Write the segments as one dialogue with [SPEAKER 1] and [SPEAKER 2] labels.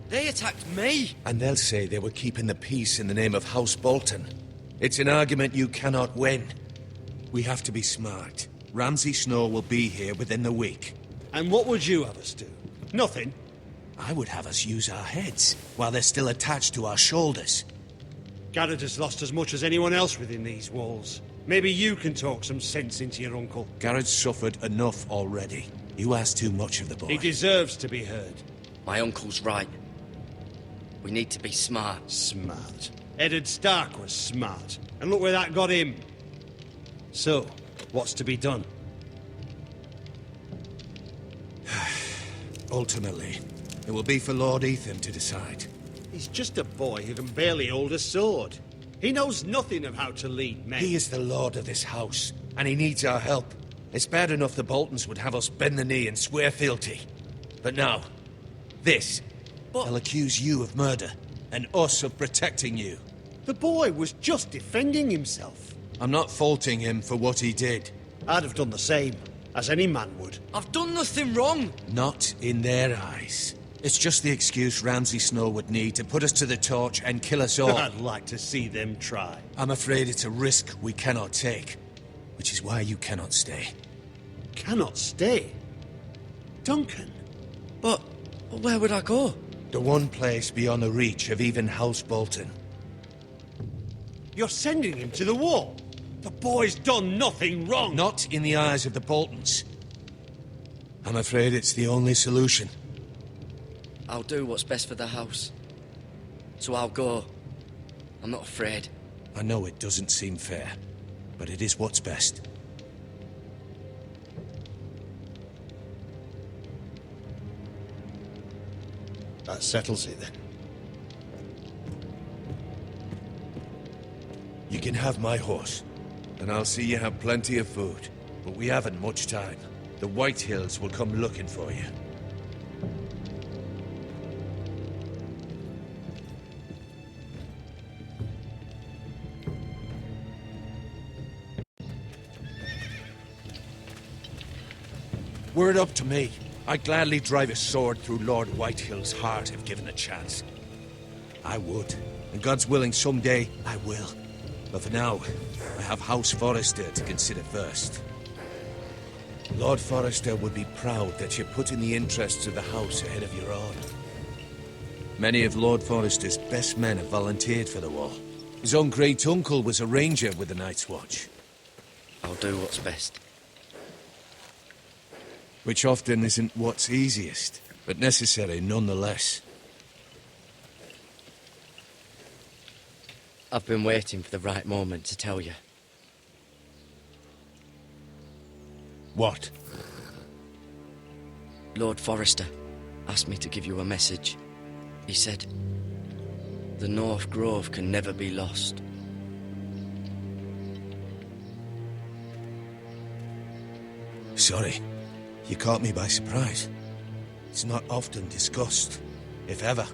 [SPEAKER 1] They attacked me!
[SPEAKER 2] And they'll say they were keeping the peace in the name of House Bolton. It's an argument you cannot win. We have to be smart. Ramsay Snow will be here within the week.
[SPEAKER 3] And what would you have us do? Nothing.
[SPEAKER 2] I would have us use our heads, while they're still attached to our shoulders.
[SPEAKER 3] Garrett has lost as much as anyone else within these walls. Maybe you can talk some sense into your uncle.
[SPEAKER 2] Garrett's suffered enough already. You ask too much of the boy.
[SPEAKER 3] He deserves to be heard.
[SPEAKER 1] My uncle's right. We need to be smart.
[SPEAKER 3] Smart. Eddard Stark was smart. And look where that got him. So, what's to be done?
[SPEAKER 2] Ultimately, it will be for Lord Ethan to decide.
[SPEAKER 3] He's just a boy who can barely hold a sword. He knows nothing of how to lead men.
[SPEAKER 2] He is the lord of this house, and he needs our help. It's bad enough the Boltons would have us bend the knee and swear fealty. But now, this. They'll accuse you of murder, and us of protecting you.
[SPEAKER 3] The boy was just defending himself.
[SPEAKER 2] I'm not faulting him for what he did.
[SPEAKER 3] I'd have done the same, as any man would.
[SPEAKER 1] I've done nothing wrong!
[SPEAKER 2] Not in their eyes. It's just the excuse Ramsay Snow would need to put us to the torch and kill us all.
[SPEAKER 3] I'd like to see them try.
[SPEAKER 2] I'm afraid it's a risk we cannot take, which is why you cannot stay.
[SPEAKER 3] Cannot stay? Duncan?
[SPEAKER 1] But where would I go?
[SPEAKER 2] The one place beyond the reach of even House Bolton.
[SPEAKER 3] You're sending him to the wall? The boy's done nothing wrong!
[SPEAKER 2] Not in the eyes of the Boltons. I'm afraid it's the only solution.
[SPEAKER 1] I'll do what's best for the house. So I'll go. I'm not afraid.
[SPEAKER 2] I know it doesn't seem fair, but it is what's best.
[SPEAKER 3] That settles it then.
[SPEAKER 2] You can have my horse, and I'll see you have plenty of food. But we haven't much time. The White Hills will come looking for you. Were it up to me, I'd gladly drive a sword through Lord Whitehill's heart if given a chance. I would, and God's willing someday I will. But for now, I have House Forrester to consider first. Lord Forrester would be proud that you're putting the interests of the house ahead of your own. Many of Lord Forrester's best men have volunteered for the war. His own great-uncle was a ranger with the Night's Watch.
[SPEAKER 1] I'll do what's best.
[SPEAKER 2] Which often isn't what's easiest, but necessary nonetheless.
[SPEAKER 1] I've been waiting for the right moment to tell you.
[SPEAKER 2] What?
[SPEAKER 1] Lord Forrester asked me to give you a message. He said, the North Grove can never be lost.
[SPEAKER 2] Sorry. You caught me by surprise. It's not often discussed, if ever.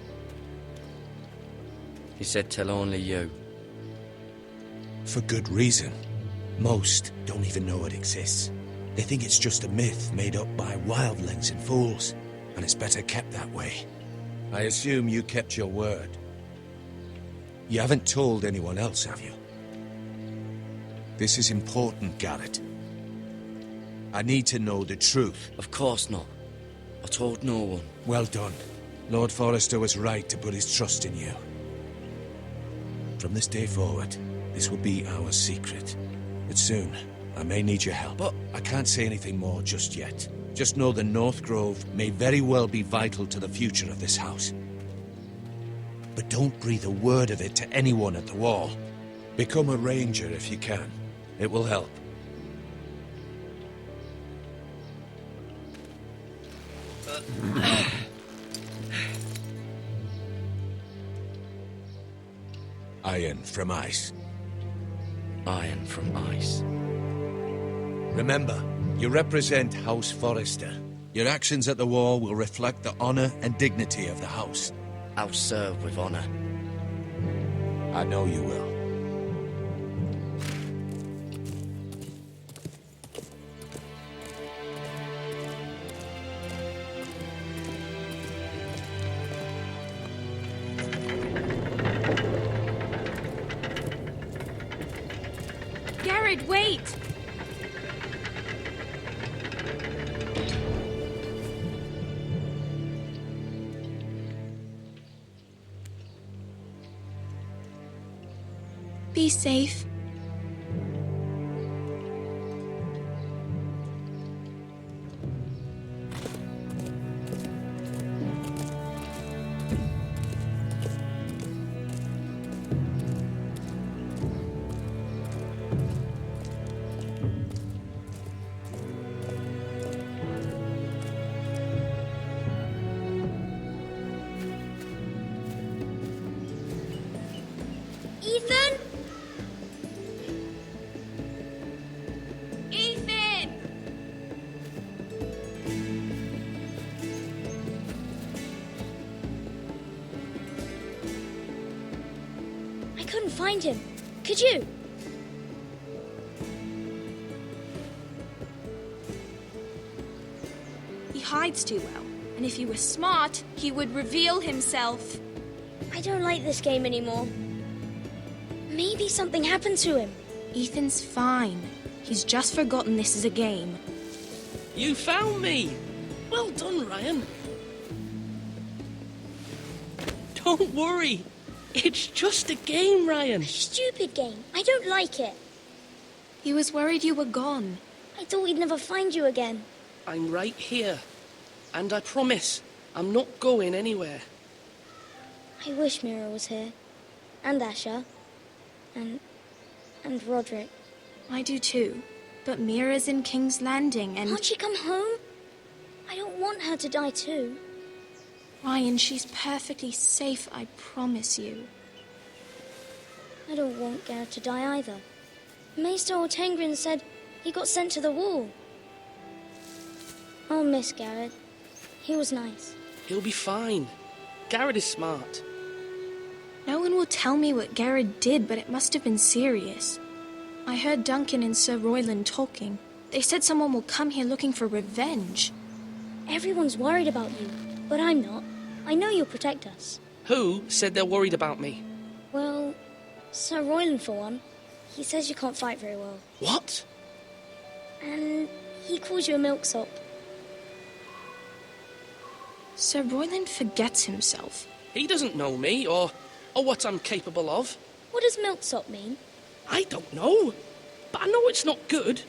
[SPEAKER 1] He said tell only you.
[SPEAKER 2] For good reason. Most don't even know it exists. They think it's just a myth made up by wildlings and fools, and it's better kept that way. I assume you kept your word. You haven't told anyone else, have you? This is important, Garrett. I need to know the truth.
[SPEAKER 1] Of course not. I told no one.
[SPEAKER 2] Well done. Lord Forrester was right to put his trust in you. From this day forward, this will be our secret. But soon, I may need your help.
[SPEAKER 1] But
[SPEAKER 2] I can't say anything more just yet. Just know the North Grove may very well be vital to the future of this house. But don't breathe a word of it to anyone at the wall. Become a ranger if you can. It will help. Iron from ice.
[SPEAKER 1] Iron from ice.
[SPEAKER 2] Remember, you represent House Forrester. Your actions at the war will reflect the honor and dignity of the house.
[SPEAKER 1] I'll serve with honor.
[SPEAKER 2] I know you will.
[SPEAKER 4] Garrett, wait! Be safe.
[SPEAKER 5] Ethan? Ethan! I couldn't find him. Could you?
[SPEAKER 4] He hides too well, and if he were smart, he would reveal himself.
[SPEAKER 5] I don't like this game anymore. Maybe something happened to him.
[SPEAKER 4] Ethan's fine. He's just forgotten this is a game.
[SPEAKER 6] You found me! Well done, Ryan. Don't worry. It's just a game, Ryan.
[SPEAKER 5] Stupid game. I don't like it.
[SPEAKER 4] He was worried you were gone.
[SPEAKER 5] I thought we'd never find you again.
[SPEAKER 6] I'm right here. And I promise, I'm not going anywhere.
[SPEAKER 5] I wish Mira was here. And Asher. And Roderick.
[SPEAKER 4] I do too. But Mira's in King's Landing and...
[SPEAKER 5] Can't she come home? I don't want her to die too.
[SPEAKER 4] Ryan, she's perfectly safe, I promise you.
[SPEAKER 5] I don't want Garrett to die either. Maester Ortengrin said he got sent to the wall. I'll miss Garrett. He was nice.
[SPEAKER 6] He'll be fine. Garrett is smart.
[SPEAKER 4] No one will tell me what Garrett did, but it must have been serious. I heard Duncan and Sir Royland talking. They said someone will come here looking for revenge.
[SPEAKER 5] Everyone's worried about you, but I'm not. I know you'll protect us.
[SPEAKER 6] Who said they're worried about me?
[SPEAKER 5] Well, Sir Royland for one. He says you can't fight very well.
[SPEAKER 6] What?
[SPEAKER 5] And he calls you a milksop.
[SPEAKER 4] Sir Royland forgets himself.
[SPEAKER 6] He doesn't know me or what I'm capable of.
[SPEAKER 5] What does milksop mean?
[SPEAKER 6] I don't know. But I know it's not good.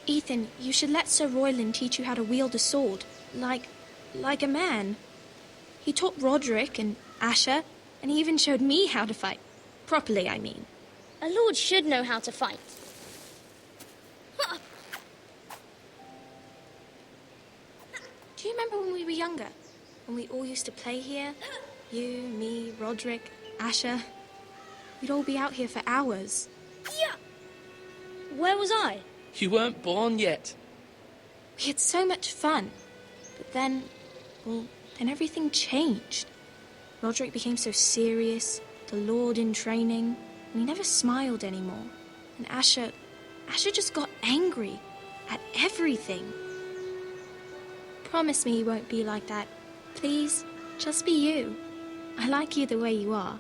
[SPEAKER 4] Ethan, you should let Sir Royland teach you how to wield a sword. Like a man. He taught Roderick and Asher, and he even showed me how to fight. Properly, I mean.
[SPEAKER 5] A lord should know how to fight.
[SPEAKER 4] Do you remember when we were younger? When we all used to play here? You, me, Roderick, Asher. We'd all be out here for hours.
[SPEAKER 5] Yeah. Where was I?
[SPEAKER 6] You weren't born yet.
[SPEAKER 4] We had so much fun. But then everything changed. Roderick became so serious, the Lord in training, and he never smiled anymore. And Asher just got angry at everything. Promise me you won't be like that. Please, just be you. I like you the way you are.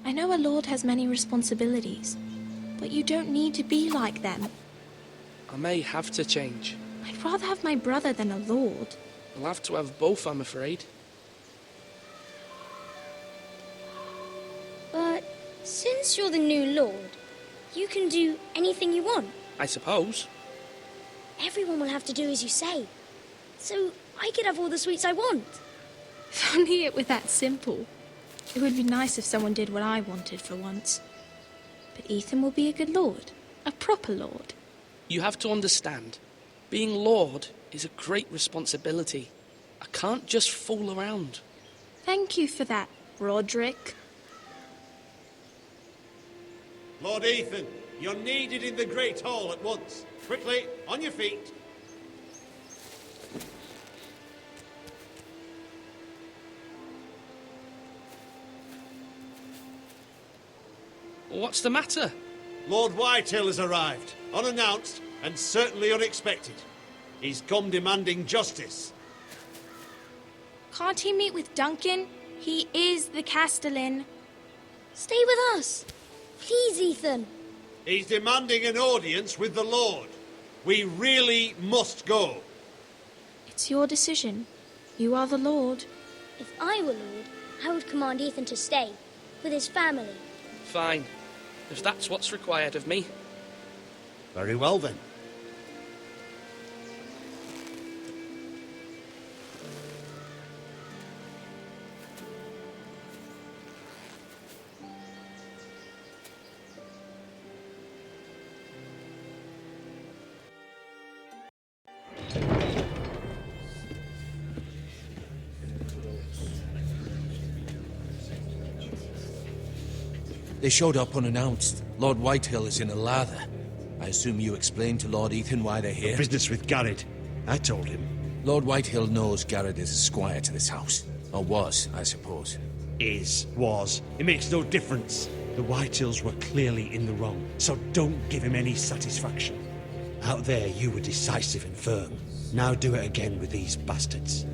[SPEAKER 4] I know a lord has many responsibilities, but you don't need to be like them.
[SPEAKER 6] I may have to change.
[SPEAKER 4] I'd rather have my brother than a lord.
[SPEAKER 6] I'll have to have both, I'm afraid.
[SPEAKER 5] But since you're the new lord, you can do anything you want.
[SPEAKER 6] I suppose.
[SPEAKER 5] Everyone will have to do as you say. So I could have all the sweets I want.
[SPEAKER 4] If only it were that simple. It would be nice if someone did what I wanted for once. But Ethan will be a good lord. A proper lord.
[SPEAKER 6] You have to understand. Being Lord is a great responsibility. I can't just fool around.
[SPEAKER 4] Thank you for that, Roderick.
[SPEAKER 3] Lord Ethan, you're needed in the Great Hall at once. Quickly, on your feet.
[SPEAKER 6] What's the matter?
[SPEAKER 3] Lord Whitehill has arrived, unannounced and certainly unexpected. He's come demanding justice.
[SPEAKER 4] Can't he meet with Duncan? He is the Castellan.
[SPEAKER 5] Stay with us. Please, Ethan.
[SPEAKER 3] He's demanding an audience with the Lord. We really must go.
[SPEAKER 4] It's your decision. You are the Lord.
[SPEAKER 5] If I were Lord, I would command Ethan to stay with his family.
[SPEAKER 6] Fine, if that's what's required of me.
[SPEAKER 3] Very well then.
[SPEAKER 2] They showed up unannounced. Lord Whitehill is in a lather. I assume you explained to Lord Ethan why they're here?
[SPEAKER 3] Business with Garrett. I told him.
[SPEAKER 2] Lord Whitehill knows Garrett is a squire to this house. Or was, I suppose.
[SPEAKER 3] Was. It makes no difference. The Whitehills were clearly in the wrong, so don't give him any satisfaction. Out there, you were decisive and firm. Now do it again with these bastards.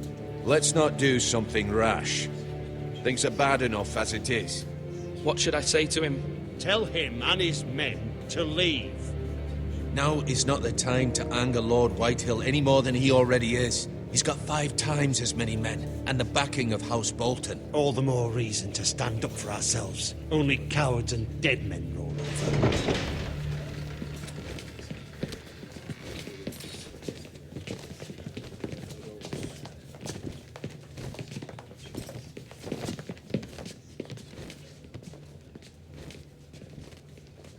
[SPEAKER 2] Let's not do something rash. Things are bad enough as it is.
[SPEAKER 6] What should I say to him?
[SPEAKER 3] Tell him and his men to leave.
[SPEAKER 2] Now is not the time to anger Lord Whitehill any more than he already is. He's got 5 times as many men, and the backing of House Bolton.
[SPEAKER 3] All the more reason to stand up for ourselves. Only cowards and dead men roll over.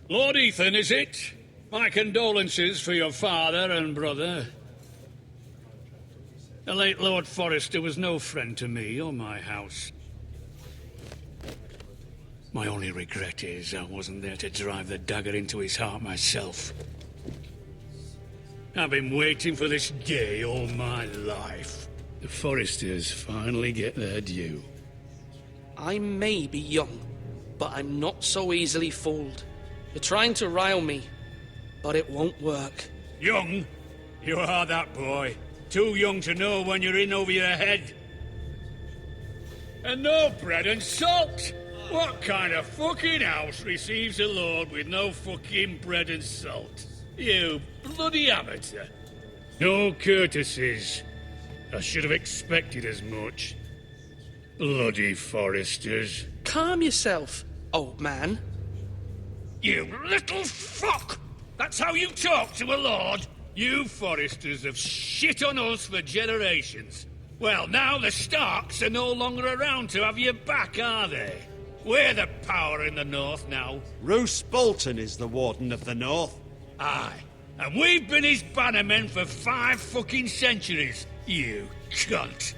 [SPEAKER 7] Lord Ethan, is it? My condolences for your father and brother. The late Lord Forrester was no friend to me or my house. My only regret is I wasn't there to drive the dagger into his heart myself. I've been waiting for this day all my life. The Forresters finally get their due.
[SPEAKER 6] I may be young, but I'm not so easily fooled. You're trying to rile me, but it won't work.
[SPEAKER 7] Young? You are that boy. Too young to know when you're in over your head. And no bread and salt! What kind of fucking house receives a lord with no fucking bread and salt? You bloody amateur. No courtesies. I should have expected as much. Bloody Forresters.
[SPEAKER 6] Calm yourself, old man.
[SPEAKER 7] You little fuck! That's how you talk to a lord? You Forresters have shit on us for generations. Well, now the Starks are no longer around to have your back, are they? We're the power in the north now.
[SPEAKER 3] Roose Bolton is the Warden of the North.
[SPEAKER 7] Aye. And we've been his bannermen for 5 fucking centuries, you cunt.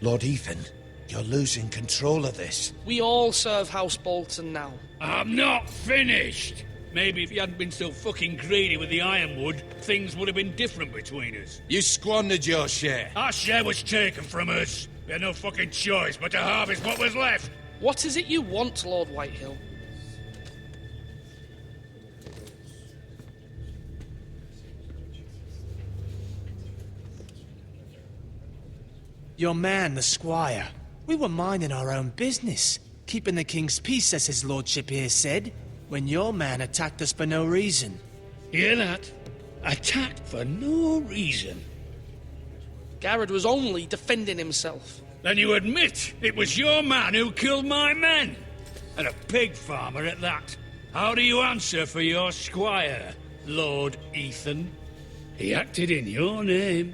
[SPEAKER 2] Lord Ethan, you're losing control of this.
[SPEAKER 6] We all serve House Bolton now.
[SPEAKER 7] I'm not finished. Maybe if you hadn't been so fucking greedy with the ironwood, things would have been different between us.
[SPEAKER 2] You squandered your share.
[SPEAKER 7] Our share was taken from us. We had no fucking choice but to harvest what was left.
[SPEAKER 6] What is it you want, Lord Whitehill?
[SPEAKER 8] Your man, the squire. We were minding our own business, keeping the king's peace, as his lordship here said, when your man attacked us for no reason.
[SPEAKER 7] Hear that? Attacked for no reason.
[SPEAKER 6] Garrett was only defending himself.
[SPEAKER 7] Then you admit it was your man who killed my men? And a pig farmer at that. How do you answer for your squire, Lord Ethan? He acted in your name.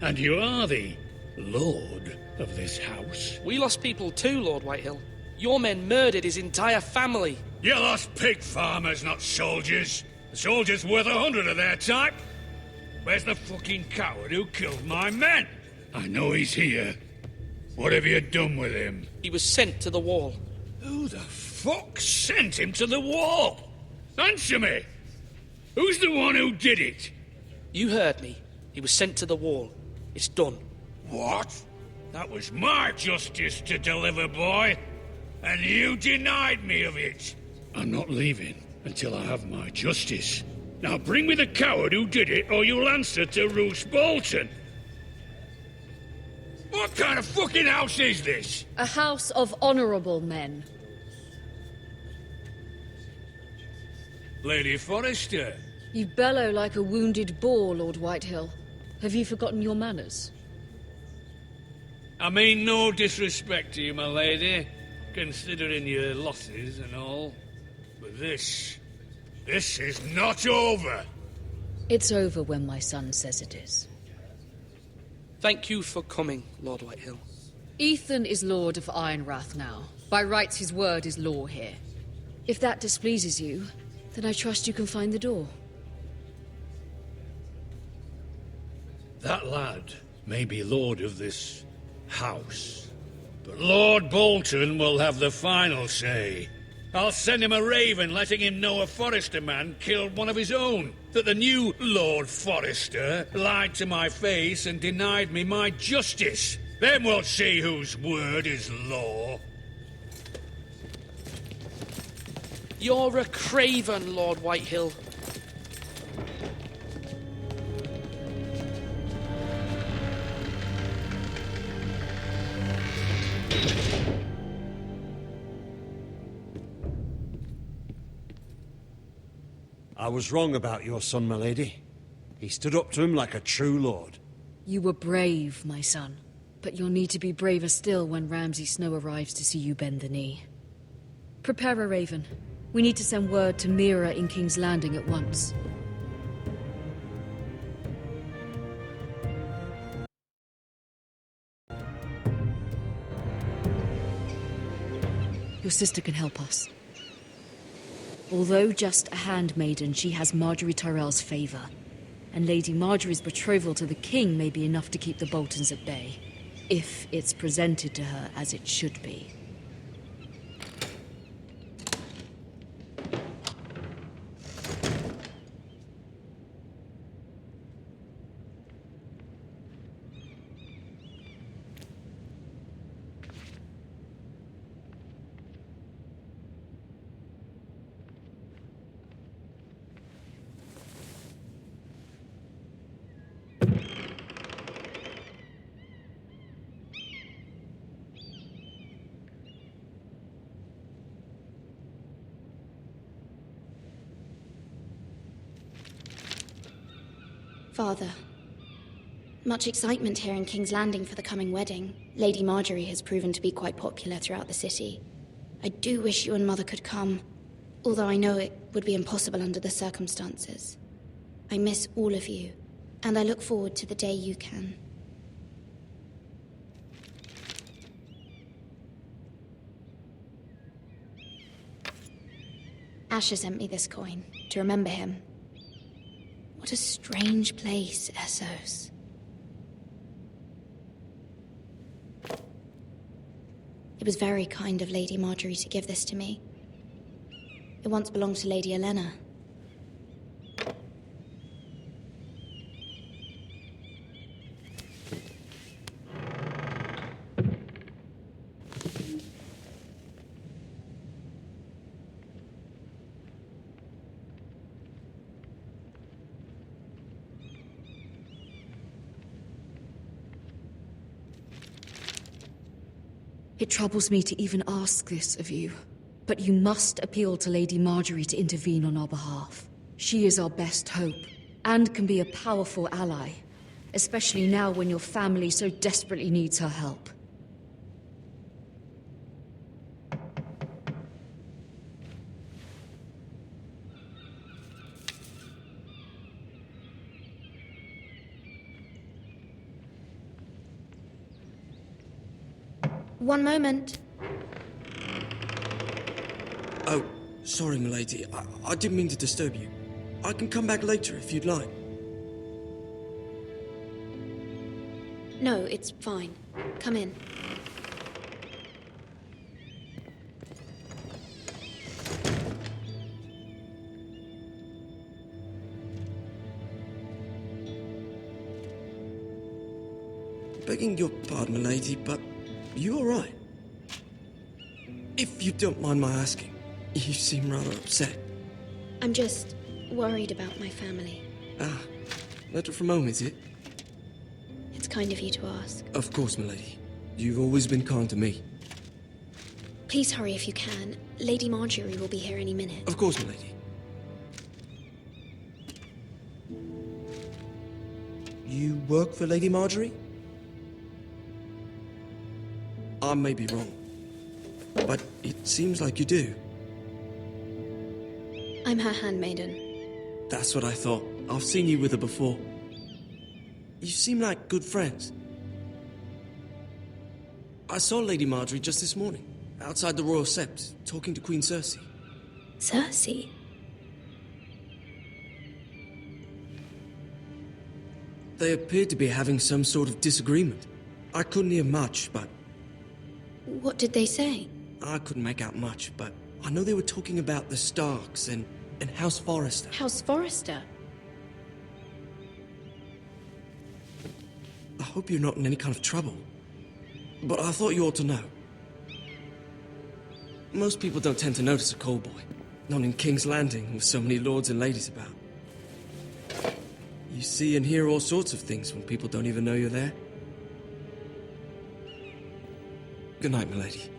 [SPEAKER 7] And you are the lord of this house.
[SPEAKER 6] We lost people too, Lord Whitehill. Your men murdered his entire family.
[SPEAKER 7] You lost pig farmers, not soldiers. The soldiers worth 100 of their type. Where's the fucking coward who killed my men? I know he's here. What have you done with him?
[SPEAKER 6] He was sent to the wall.
[SPEAKER 7] Who the fuck sent him to the wall? Answer me! Who's the one who did it?
[SPEAKER 6] You heard me. He was sent to the wall. It's done.
[SPEAKER 7] What? That was my justice to deliver, boy. And you denied me of it. I'm not leaving until I have my justice. Now bring me the coward who did it, or you'll answer to Roose Bolton. What kind of fucking house is this?
[SPEAKER 9] A house of honorable men.
[SPEAKER 7] Lady Forrester.
[SPEAKER 9] You bellow like a wounded boar, Lord Whitehill. Have you forgotten your manners?
[SPEAKER 7] I mean no disrespect to you, my lady, considering your losses and all. But this is not over.
[SPEAKER 9] It's over when my son says it is.
[SPEAKER 6] Thank you for coming, Lord Whitehill.
[SPEAKER 9] Ethan is Lord of Ironrath now. By rights, his word is law here. If that displeases you, then I trust you can find the door.
[SPEAKER 7] That lad may be lord of this house, but Lord Bolton will have the final say. I'll send him a raven letting him know a Forrester man killed one of his own, that the new Lord Forrester lied to my face and denied me my justice. Then we'll see whose word is law.
[SPEAKER 6] You're a craven, Lord Whitehill.
[SPEAKER 3] I was wrong about your son, my lady. He stood up to him like a true lord.
[SPEAKER 9] You were brave, my son. But you'll need to be braver still when Ramsay Snow arrives to see you bend the knee. Prepare a raven. We need to send word to Mira in King's Landing at once. Your sister can help us. Although just a handmaiden, she has Marjorie Tyrell's favor. And Lady Marjorie's betrothal to the king may be enough to keep the Boltons at bay. If it's presented to her as it should be.
[SPEAKER 5] Father, much excitement here in King's Landing for the coming wedding. Lady Marjorie has proven to be quite popular throughout the city. I do wish you and Mother could come, although I know it would be impossible under the circumstances. I miss all of you, and I look forward to the day you can. Asher sent me this coin to remember him. What a strange place, Essos. It was very kind of Lady Marjorie to give this to me. It once belonged to Lady Elena.
[SPEAKER 9] It troubles me to even ask this of you, but you must appeal to Lady Marjorie to intervene on our behalf. She is our best hope, and can be a powerful ally, especially now when your family so desperately needs her help.
[SPEAKER 5] One moment.
[SPEAKER 1] Oh, sorry, milady. I didn't mean to disturb you. I can come back later if you'd like.
[SPEAKER 5] No, it's fine. Come in.
[SPEAKER 1] Begging your pardon, milady, but you all right? If you don't mind my asking, you seem rather upset.
[SPEAKER 5] I'm just worried about my family.
[SPEAKER 1] Ah, letter from home, is it?
[SPEAKER 5] It's kind of you to ask.
[SPEAKER 1] Of course, milady. You've always been kind to me.
[SPEAKER 5] Please hurry if you can. Lady Marjorie will be here any minute.
[SPEAKER 1] Of course, milady.
[SPEAKER 10] You work for Lady Marjorie? I may be wrong, but it seems like you do.
[SPEAKER 5] I'm her handmaiden.
[SPEAKER 10] That's what I thought. I've seen you with her before. You seem like good friends. I saw Lady Marjorie just this morning, outside the Royal Sept, talking to Queen Cersei.
[SPEAKER 5] Cersei?
[SPEAKER 10] They appeared to be having some sort of disagreement. I couldn't hear much, but
[SPEAKER 5] What did they say?
[SPEAKER 10] I couldn't make out much, but I know they were talking about the Starks and House Forrester.
[SPEAKER 5] House Forrester?
[SPEAKER 10] I hope you're not in any kind of trouble, but I thought you ought to know. Most people don't tend to notice a call boy, not in King's Landing with so many lords and ladies about. You see and hear all sorts of things when people don't even know you're there. Good night, milady.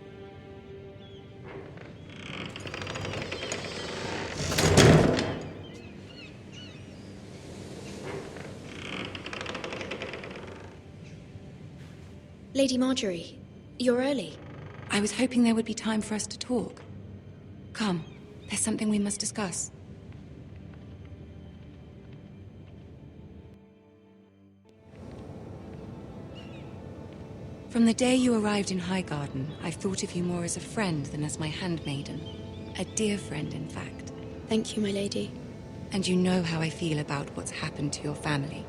[SPEAKER 5] Lady Marjorie, you're early.
[SPEAKER 11] I was hoping there would be time for us to talk. Come, there's something we must discuss. From the day you arrived in Highgarden, I've thought of you more as a friend than as my handmaiden. A dear friend, in fact.
[SPEAKER 5] Thank you, my lady.
[SPEAKER 11] And you know how I feel about what's happened to your family.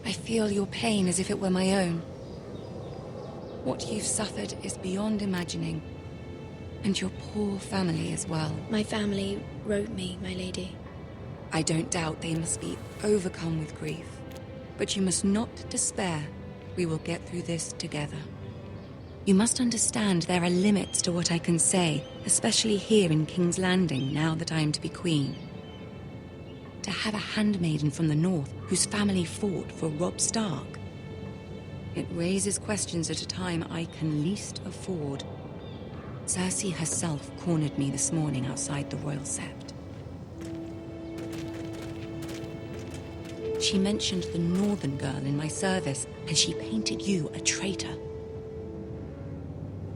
[SPEAKER 11] I feel your pain as if it were my own. What you've suffered is beyond imagining. And your poor family as well.
[SPEAKER 5] My family wrote me, my lady.
[SPEAKER 11] I don't doubt they must be overcome with grief. But you must not despair. We will get through this together. You must understand there are limits to what I can say, especially here in King's Landing, now that I am to be queen. To have a handmaiden from the north whose family fought for Robb Stark. It raises questions at a time I can least afford. Cersei herself cornered me this morning outside the Royal Sept. She mentioned the northern girl in my service, and she painted you a traitor.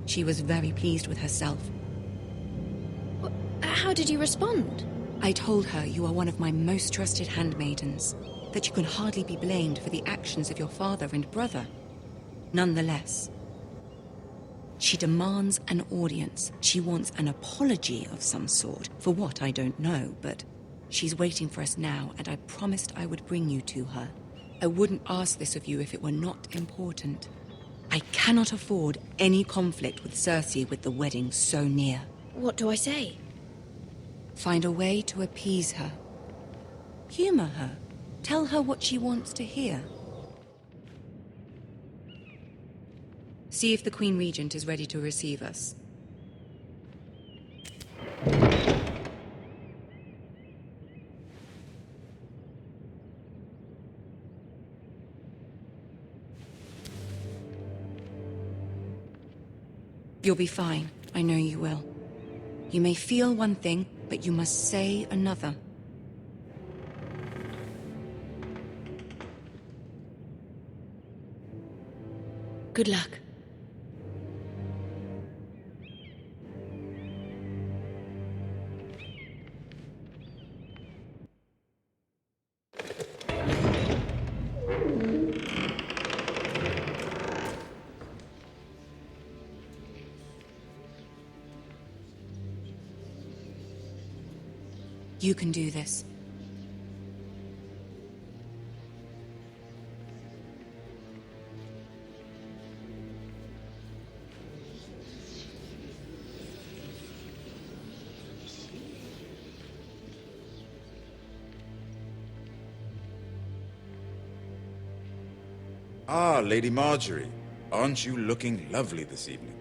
[SPEAKER 11] She was very pleased with herself.
[SPEAKER 5] How did you respond?
[SPEAKER 11] I told her you are one of my most trusted handmaidens, that you can hardly be blamed for the actions of your father and brother. Nonetheless, she demands an audience. She wants an apology of some sort, for what I don't know, but she's waiting for us now, and I promised I would bring you to her. I wouldn't ask this of you if it were not important. I cannot afford any conflict with Cersei with the wedding so near.
[SPEAKER 5] What do I say?
[SPEAKER 11] Find a way to appease her. Humor her. Tell her what she wants to hear. See if the Queen Regent is ready to receive us. You'll be fine. I know you will. You may feel one thing, but you must say another.
[SPEAKER 5] Good luck.
[SPEAKER 11] You can do this.
[SPEAKER 12] Ah, Lady Marjorie. Aren't you looking lovely this evening?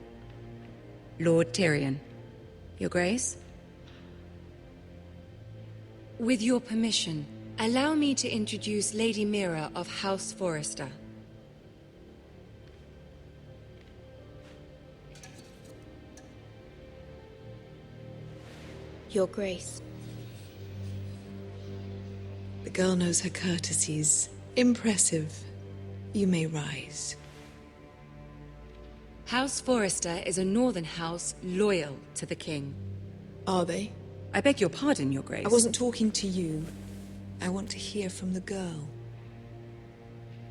[SPEAKER 11] Lord Tyrion. Your Grace? With your permission, allow me to introduce Lady Mira of House Forrester.
[SPEAKER 5] Your Grace.
[SPEAKER 13] The girl knows her courtesies. Impressive.
[SPEAKER 11] You may rise. House Forrester is a northern house loyal to the king.
[SPEAKER 13] Are they?
[SPEAKER 11] I beg your pardon, Your Grace.
[SPEAKER 13] I wasn't talking to you. I want to hear from the girl.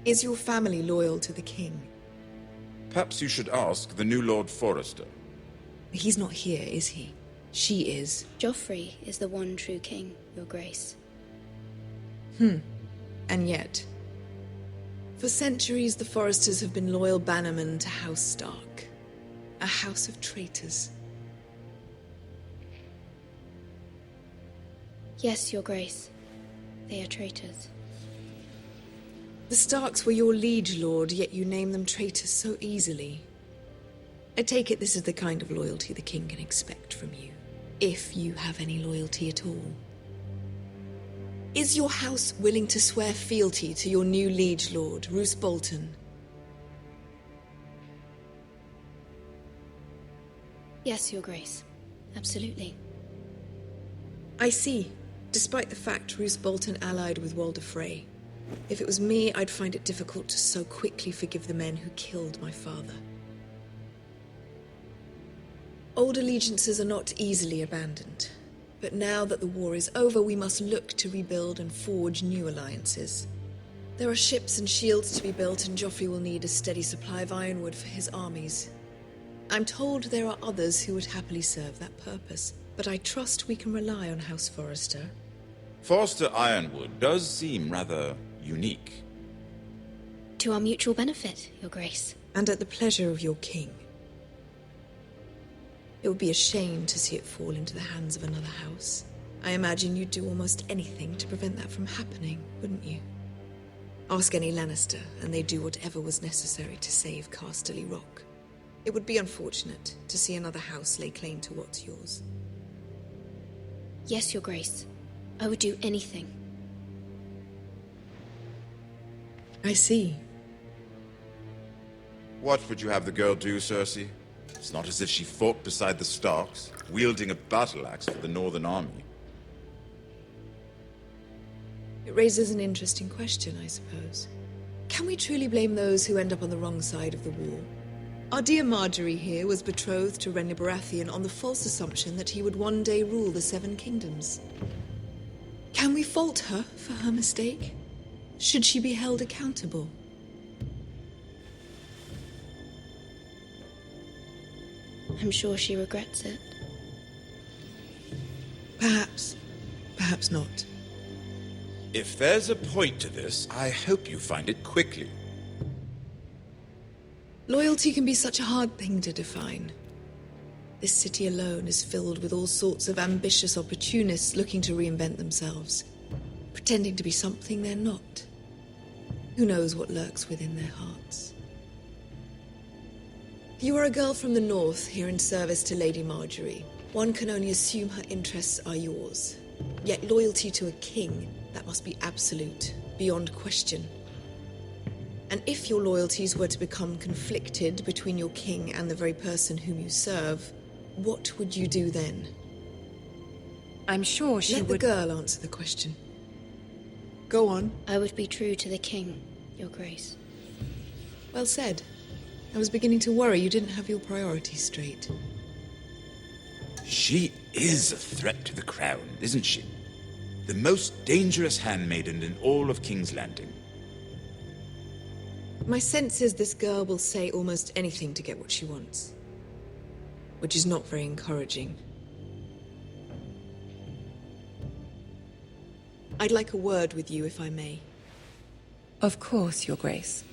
[SPEAKER 13] Is your family loyal to the king?
[SPEAKER 12] Perhaps you should ask the new Lord Forrester.
[SPEAKER 13] He's not here, is he? She is.
[SPEAKER 5] Joffrey is the one true king, Your Grace.
[SPEAKER 13] And yet, for centuries the Forresters have been loyal bannermen to House Stark. A house of traitors.
[SPEAKER 5] Yes, Your Grace. They are traitors.
[SPEAKER 13] The Starks were your liege lord, yet you name them traitors so easily. I take it this is the kind of loyalty the king can expect from you, if you have any loyalty at all. Is your house willing to swear fealty to your new liege lord, Roose Bolton?
[SPEAKER 5] Yes, Your Grace. Absolutely.
[SPEAKER 13] I see. Despite the fact Roose Bolton allied with Walder Frey. If it was me, I'd find it difficult to so quickly forgive the men who killed my father. Old allegiances are not easily abandoned. But now that the war is over, we must look to rebuild and forge new alliances. There are ships and shields to be built, and Joffrey will need a steady supply of ironwood for his armies. I'm told there are others who would happily serve that purpose, but I trust we can rely on House Forrester.
[SPEAKER 12] Forrester Ironwood does seem rather unique.
[SPEAKER 5] To our mutual benefit, Your Grace.
[SPEAKER 13] And at the pleasure of your king. It would be a shame to see it fall into the hands of another house. I imagine you'd do almost anything to prevent that from happening, wouldn't you? Ask any Lannister, and they'd do whatever was necessary to save Casterly Rock. It would be unfortunate to see another house lay claim to what's yours.
[SPEAKER 5] Yes, Your Grace. I would do anything.
[SPEAKER 13] I see.
[SPEAKER 12] What would you have the girl do, Cersei? It's not as if she fought beside the Starks, wielding a battle axe for the Northern Army.
[SPEAKER 13] It raises an interesting question, I suppose. Can we truly blame those who end up on the wrong side of the war? Our dear Marjorie here was betrothed to Renly Baratheon on the false assumption that he would one day rule the Seven Kingdoms. Can we fault her for her mistake? Should she be held accountable?
[SPEAKER 5] I'm sure she regrets it.
[SPEAKER 13] Perhaps. Perhaps not.
[SPEAKER 12] If there's a point to this, I hope you find it quickly.
[SPEAKER 13] Loyalty can be such a hard thing to define. This city alone is filled with all sorts of ambitious opportunists looking to reinvent themselves, pretending to be something they're not. Who knows what lurks within their hearts? You are a girl from the north, here in service to Lady Marjorie. One can only assume her interests are yours. Yet loyalty to a king, that must be absolute, beyond question. And if your loyalties were to become conflicted between your king and the very person whom you serve, what would you do then?
[SPEAKER 11] I'm sure she
[SPEAKER 13] would... Let the girl answer the question. Go on.
[SPEAKER 5] I would be true to the king, Your Grace.
[SPEAKER 13] Well said. I was beginning to worry you didn't have your priorities straight.
[SPEAKER 12] She is a threat to the crown, isn't she? The most dangerous handmaiden in all of King's Landing.
[SPEAKER 13] My sense is this girl will say almost anything to get what she wants. Which is not very encouraging. I'd like a word with you, if I may.
[SPEAKER 11] Of course, Your Grace.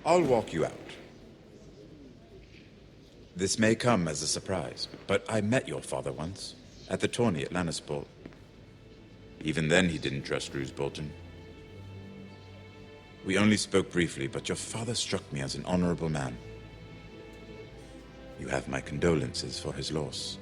[SPEAKER 12] I'll walk you out. This may come as a surprise, but I met your father once, at the tourney at Lannisport. Even then he didn't trust Roose Bolton. We only spoke briefly, but your father struck me as an honorable man. You have my condolences for his loss.